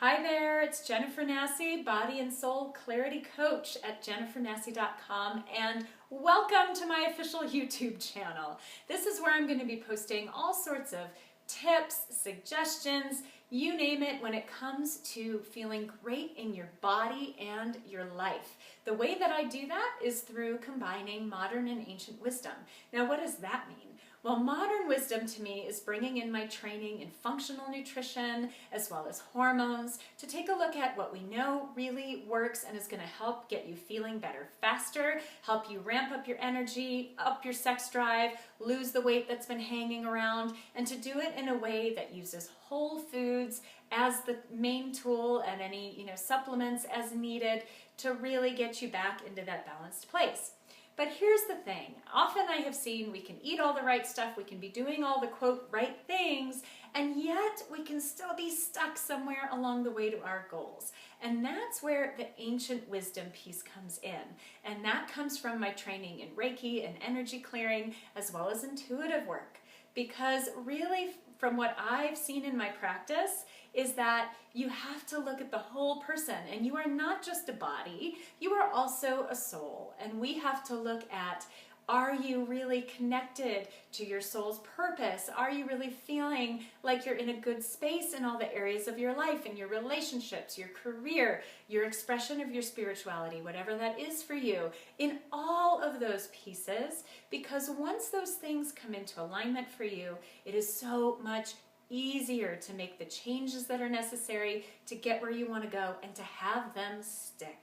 Hi there, it's Jennifer Nassi, Body and Soul Clarity Coach at jennifernassi.com, and welcome to my official YouTube channel. This is where I'm going to be posting all sorts of tips, suggestions, you name it, when it comes to feeling great in your body and your life. The way that I do that is through combining modern and ancient wisdom. Now, what does that mean? Well, modern wisdom to me is bringing in my training in functional nutrition as well as hormones to take a look at what we know really works and is going to help get you feeling better faster, help you ramp up your energy, up your sex drive, lose the weight that's been hanging around, and to do it in a way that uses whole foods as the main tool and any supplements as needed to really get you back into that balanced place. But here's the thing, often I have seen we can eat all the right stuff, we can be doing all the quote right things, and yet we can still be stuck somewhere along the way to our goals. And that's where the ancient wisdom piece comes in. And that comes from my training in Reiki and energy clearing, as well as intuitive work. Because really, from what I've seen in my practice, is that you have to look at the whole person, and you are not just a body, you are also a soul. And we have to look at, are you really connected to your soul's purpose? Are you really feeling like you're in a good space in all the areas of your life, in your relationships, your career, your expression of your spirituality, whatever that is for you, in all of those pieces? Because once those things come into alignment for you, it is so much easier to make the changes that are necessary to get where you want to go and to have them stick.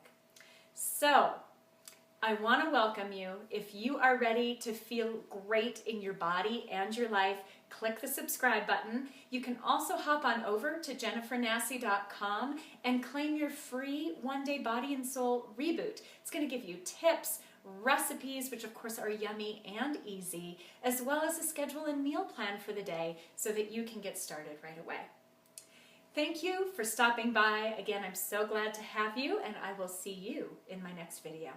So, I want to welcome you. If you are ready to feel great in your body and your life, click the subscribe button. You can also hop on over to jennifernassi.com and claim your free one-day body and soul reboot. It's going to give you tips, recipes, which of course are yummy and easy, as well as a schedule and meal plan for the day so that you can get started right away. Thank you for stopping by. Again, I'm so glad to have you, and I will see you in my next video.